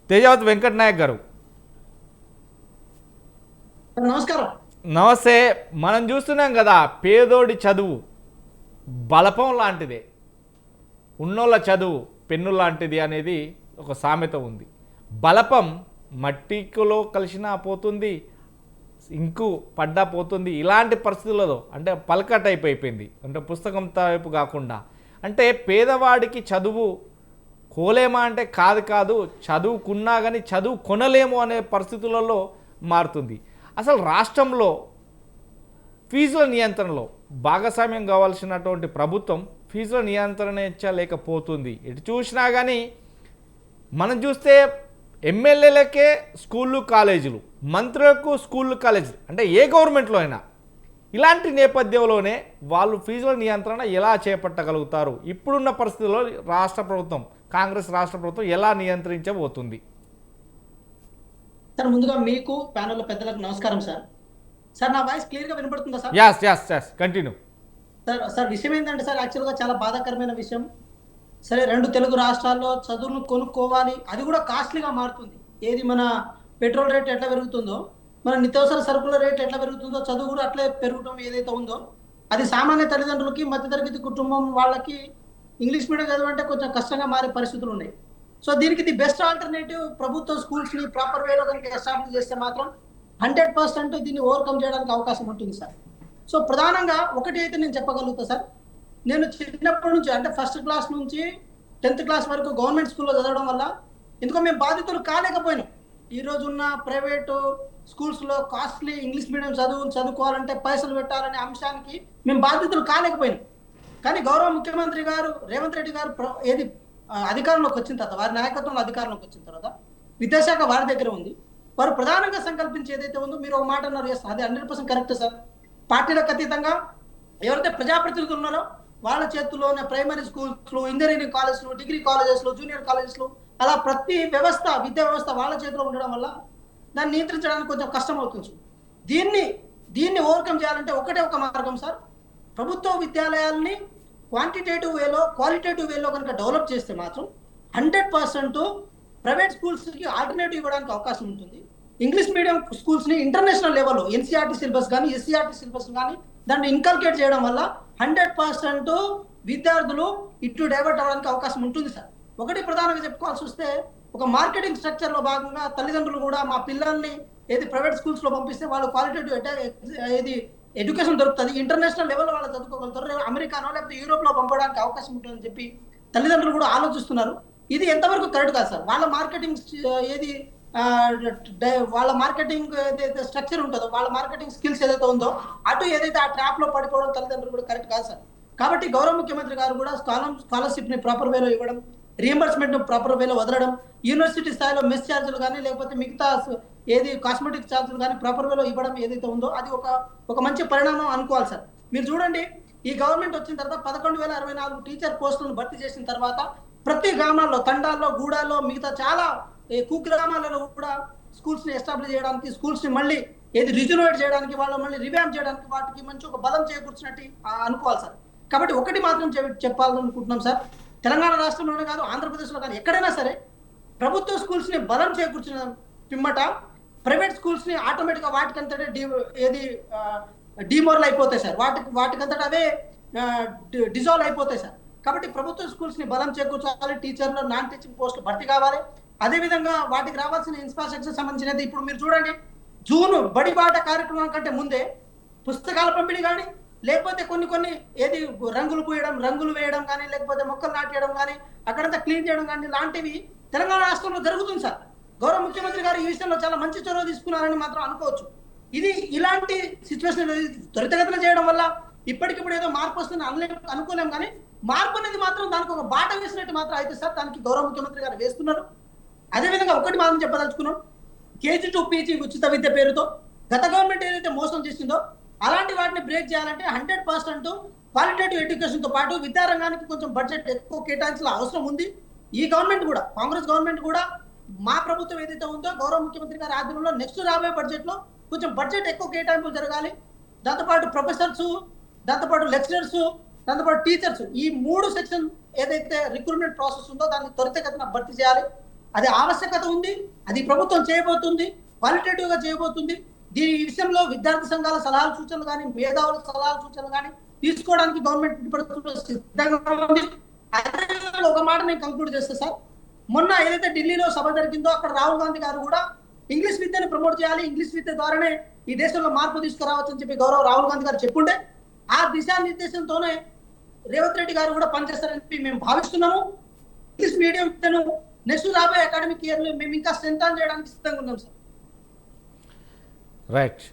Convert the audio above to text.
తేజావతి వెంకట నాయక్ గారు. నమస్కారం. నమస్తే. మనం చూస్తున్నాం కదా, పేదోడి చదువు బలపం లాంటిదే, ఉన్నోళ్ళ చదువు పెన్ను లాంటిది అనేది ఒక సామెత ఉంది. బలపం మట్టిలో కలిసినా పోతుంది, ఇంకు పడ్డా పోతుంది. ఇలాంటి పరిస్థితులలో అంటే పలక టైప్ అయిపోయింది, అంటే పుస్తకం టైపు కాకుండా. అంటే పేదవాడికి చదువు కోలేమా అంటే కాదు కాదు, చదువుకున్నా కానీ చదువు కొనలేము అనే పరిస్థితులలో మారుతుంది. అసలు రాష్ట్రంలో ఫీజుల నియంత్రణలో భాగస్వామ్యం కావాల్సినటువంటి ప్రభుత్వం ఫీజుల నియంత్రించలేకపోతుంది. ఎటు చూసినా కానీ మనం చూస్తే ఎమ్మెల్యేలకే స్కూళ్ళు కాలేజీలు, మంత్రులకు స్కూళ్ళు కాలేజీలు, అంటే ఏ గవర్నమెంట్లో అయినా ఇలాంటి నేపథ్యంలోనే వాళ్ళు ఫీజుల నియంత్రణ ఎలా చేపట్టగలుగుతారు? ఇప్పుడున్న పరిస్థితుల్లో రాష్ట్ర ప్రభుత్వం, కాంగ్రెస్ రాష్ట్ర ప్రభుత్వం ఎలా నియంత్రించబోతుంది? సార్, ముందుగా మీకు ప్యానెల్ పెద్దలకు నమస్కారం సార్. సార్, నా వాయిస్ క్లియర్ గా వినపడుతుందా సార్? Yes continue. సార్ విషయం ఏంటంటే సార్, యాక్చువల్గా చాలా బాధాకరమైన విషయం. సరే, రెండు తెలుగు రాష్ట్రాల్లో చదువును కొనుక్కోవాలి, అది కూడా కాస్ట్లీగా మారుతుంది. ఏది మన పెట్రోల్ రేట్ ఎట్లా పెరుగుతుందో, మన నిత్యావసర సరుకుల రేట్ ఎట్లా పెరుగుతుందో, చదువు కూడా అట్లే పెరగడం ఏదైతే ఉందో, అది సామాన్య తల్లిదండ్రులకి, మధ్యతరగతి కుటుంబం వాళ్ళకి ఇంగ్లీష్ మీడియం చదవంటే కొంచెం కష్టంగా మారే పరిస్థితులు ఉన్నాయి. సో దీనికి ది బెస్ట్ ఆల్టర్నేటివ్ ప్రభుత్వ స్కూల్స్ ని ప్రాపర్ వేలో కనుక ఎస్టాబ్లిష్ చేస్తే మాత్రం 100% దీన్ని ఓవర్కమ్ చేయడానికి అవకాశం ఉంటుంది సార్. సో ప్రధానంగా ఒకటి అయితే నేను చెప్పగలుగుతా సార్, నేను చిన్నప్పటి నుంచి అంటే ఫస్ట్ క్లాస్ నుంచి 10th క్లాస్ వరకు గవర్నమెంట్ స్కూల్లో చదవడం వల్ల ఎందుకో మేము బాధితులు కాలేకపోయినాం. ఈ రోజు ఉన్న ప్రైవేటు స్కూల్స్లో కాస్ట్లీ ఇంగ్లీష్ మీడియం చదువుకోవాలంటే పైసలు పెట్టాలనే అంశానికి మేము బాధితులు కాలేకపోయినాం. కానీ గౌరవ ముఖ్యమంత్రి గారు రేవంత్ రెడ్డి గారు అధికారంలోకి వచ్చిన తర్వాత, వారి నాయకత్వంలో అధికారంలోకి వచ్చిన తర్వాత విద్యాశాఖ వారి దగ్గర ఉంది. వారు ప్రధానంగా సంకల్పించి ఏదైతే ఉందో, మీరు ఒక మాట అన్నారు, అది 100% కరెక్ట్ సార్. పార్టీలకు అతీతంగా ఎవరైతే ప్రజాప్రతినిధులు ఉన్నారో వాళ్ళ చేతుల్లోనే ప్రైమరీ స్కూల్స్లు, ఇంజనీరింగ్ కాలేజ్లు, డిగ్రీ కాలేజెస్లు, జూనియర్ కాలేజెస్లు, అలా ప్రతి వ్యవస్థ, విద్యా వ్యవస్థ వాళ్ళ చేతిలో ఉండడం వల్ల దాన్ని నియంత్రించడానికి కొంచెం కష్టం అవుతుంది. దీన్ని ఓవర్కమ్ చేయాలంటే ఒకటే ఒక మార్గం సార్, ప్రభుత్వ విద్యాలయాల్ని క్వాంటిటేటివ్ వేలో, క్వాలిటేటివ్ వేలో కనుక డెవలప్ చేస్తే మాత్రం 100% ప్రైవేట్ స్కూల్స్కి ఆల్టర్నేటివ్ ఇవ్వడానికి అవకాశం ఉంటుంది. ఇంగ్లీష్ మీడియం స్కూల్స్ని ఇంటర్నేషనల్ లెవెల్లో ఎన్సీఆర్టీ సిలబస్ కానీ, ఎస్సీఆర్టీ సిలబస్ కానీ దాన్ని ఇన్కల్కేట్ చేయడం వల్ల 100% విద్యార్థులు ఇటు డైవర్ట్ అవ్వడానికి అవకాశం ఉంటుంది సార్. ఒకటి ప్రధానంగా చెప్పుకోవాల్సి వస్తే, ఒక మార్కెటింగ్ స్ట్రక్చర్లో భాగంగా తల్లిదండ్రులు కూడా మా పిల్లల్ని ఏది ప్రైవేట్ స్కూల్స్లో పంపిస్తే వాళ్ళు క్వాలిటేటివ్ ఏది ఎడ్యుకేషన్ దొరుకుతుంది, ఇంటర్నేషనల్ లెవెల్లో వాళ్ళు చదువుకోగలుగుతారు, అమెరికానో లేకపోతే యూరోప్లో పంపడానికి అవకాశం ఉంటుందని చెప్పి తల్లిదండ్రులు కూడా ఆలోచిస్తున్నారు. ఇది ఎంతవరకు కరెక్ట్ కాదు సార్. వాళ్ళ మార్కెటింగ్ ఏది వాళ్ళ మార్కెటింగ్ ఏదైతే స్ట్రక్చర్ ఉంటుందో, వాళ్ళ మార్కెటింగ్ స్కిల్స్ ఏదైతే ఉందో, అటు ఏదైతే ఆ ట్రాప్ లో పడిపోవడం తల్లిదండ్రులు కూడా కరెక్ట్ కాదు సార్. కాబట్టి గౌరవ ముఖ్యమంత్రి గారు కూడా స్కాలర్షిప్ ని ప్రాపర్ వేలో ఇవ్వడం, రీఎంబర్స్మెంట్ ప్రాపర్ వేలో వదలడం, యూనివర్సిటీ స్థాయిలో మెస్ ఛార్జీలు కానీ లేకపోతే మిగతా ఏది కాస్మెటిక్ ఛార్జీలు కానీ ప్రాపర్ వేలో ఇవ్వడం ఏదైతే ఉందో, అది ఒక మంచి పరిణామం అనుకోవాలి సార్. మీరు చూడండి, ఈ గవర్నమెంట్ వచ్చిన తర్వాత 11,064 టీచర్ పోస్టులను భర్తీ చేసిన తర్వాత ప్రతి గ్రామాల్లో, తండాల్లో, గూడాల్లో, మిగతా చాలా కుగ్రామాలలో కూడా స్కూల్స్ ని ఎస్టాబ్లిష్ చేయడానికి, స్కూల్స్ ని మళ్ళీ ఏది రిజనరేట్ చేయడానికి, వాళ్ళు మళ్ళీ రివ్యాంప్ చేయడానికి వాటికి మంచి ఒక బలం చేకూర్చినట్టు అనుకోవాలి సార్. కాబట్టి ఒకటి మాత్రం చెప్పాలనుకుంటున్నాం సార్, తెలంగాణ రాష్ట్రంలోనే కాదు, ఆంధ్రప్రదేశ్లో కానీ ఎక్కడైనా సరే ప్రభుత్వ స్కూల్స్ ని బలం చేకూర్చిన పిమ్మట ప్రైవేట్ స్కూల్స్ ని ఆటోమేటిక్గా వాటికంతటే డిమోరల్ అయిపోతాయి సార్, వాటికంతటా అవే డిజాల్వ్ అయిపోతాయి సార్. కాబట్టి ప్రభుత్వ స్కూల్స్ ని బలం చేకూర్చాలి, టీచర్లు, నాన్ టీచింగ్ పోస్టులు భర్తీ కావాలి. అదేవిధంగా వాటికి రావాల్సిన ఇన్ఫ్రాస్ట్రక్చర్ సంబంధించినది ఇప్పుడు మీరు చూడండి, జూన్ బడిబాట కార్యక్రమం కంటే ముందే పుస్తకాల పంపిణీ కానీ, లేకపోతే కొన్ని ఏది రంగులు పూయడం, రంగులు వేయడం కానీ, లేకపోతే మొక్కలు నాటేయడం కానీ, అక్కడంతా క్లీన్ చేయడం కానీ లాంటివి తెలంగాణ రాష్ట్రంలో జరుగుతుంది సార్. గౌరవ ముఖ్యమంత్రి గారు ఈ విషయంలో చాలా మంచి చొరవ తీసుకున్నారని మాత్రం అనుకోవచ్చు. ఇలాంటి సిచ్యువేషన్ త్వరితగతిన చేయడం వల్ల ఇప్పటికిప్పుడు ఏదో మార్పు వస్తుంది అనుకోలేం, కానీ మార్పు అనేది మాత్రం దానికి ఒక బాట వేసినట్టు మాత్రం అయితే సార్, దానికి గౌరవ ముఖ్యమంత్రి గారు వేస్తున్నారు. అదేవిధంగా ఒకటి మాత్రం చెప్పదలుచుకున్నాం, కేజీ టు పీజీ ఉచిత విద్య పేరుతో గత గవర్నమెంట్ ఏదైతే మోసం చేసిందో అలాంటి వాటిని బ్రేక్ చేయాలంటే 100% క్వాలిటేటివ్ ఎడ్యుకేషన్తో పాటు విద్యారంగానికి కొంచెం బడ్జెట్ ఎక్కువ కేటాయించాల్సిన అవసరం ఉంది. ఈ గవర్నమెంట్ కూడా, కాంగ్రెస్ గవర్నమెంట్ కూడా, మా ప్రభుత్వం ఏదైతే ఉందో గౌరవ ముఖ్యమంత్రి గారి ఆధ్వర్యంలో నెక్స్ట్ రాబోయే బడ్జెట్లో కొంచెం బడ్జెట్ ఎక్కువ కేటాయింపులు జరగాలి. దాంతోపాటు ప్రొఫెసర్స్, దాంతోపాటు లెక్చరర్స్, దాంతోపాటు టీచర్స్, ఈ 3 సెక్షన్ ఏదైతే రిక్రూట్మెంట్ ప్రాసెస్ ఉందో దాన్ని త్వరితగతిన భర్తీ చేయాలి. అది ఆవశ్యకత ఉంది, అది ప్రభుత్వం చేయబోతుంది, క్వాలిటేటివ్ గా చేయబోతుంది. దీని విషయంలో విద్యార్థి సంఘాల సలహాలు సూచనలు కానీ, మేధావుల సలహాలు సూచనలు కానీ తీసుకోవడానికి గవర్నమెంట్ ఇప్పటివరకు సిద్ధంగా ఉంది. అదే ఒక మాట నేను కంక్లూడ్ చేస్తే సార్, మొన్న ఏదైతే ఢిల్లీలో సభ జరిగిందో అక్కడ రాహుల్ గాంధీ గారు కూడా ఇంగ్లీష్ విద్యను ప్రమోట్ చేయాలి, ఇంగ్లీష్ విద్య ద్వారానే ఈ దేశంలో మార్పు తీసుకురావచ్చు అని చెప్పి గౌరవ రాహుల్ గాంధీ గారు చెప్పుంటే ఆ దిశానిర్దేశంతోనే రేవంత్ రెడ్డి గారు కూడా పనిచేస్తారని చెప్పి మేము భావిస్తున్నాము. ఇంగ్లీష్ మీడియం విద్యను నెక్స్ట్ రాబోయే అకాడమిక్ ఇయర్ లో మేము ఇంకా స్ట్రెంథన్ చేయడానికి సిద్ధంగా ఉన్నాం సార్. రైట్.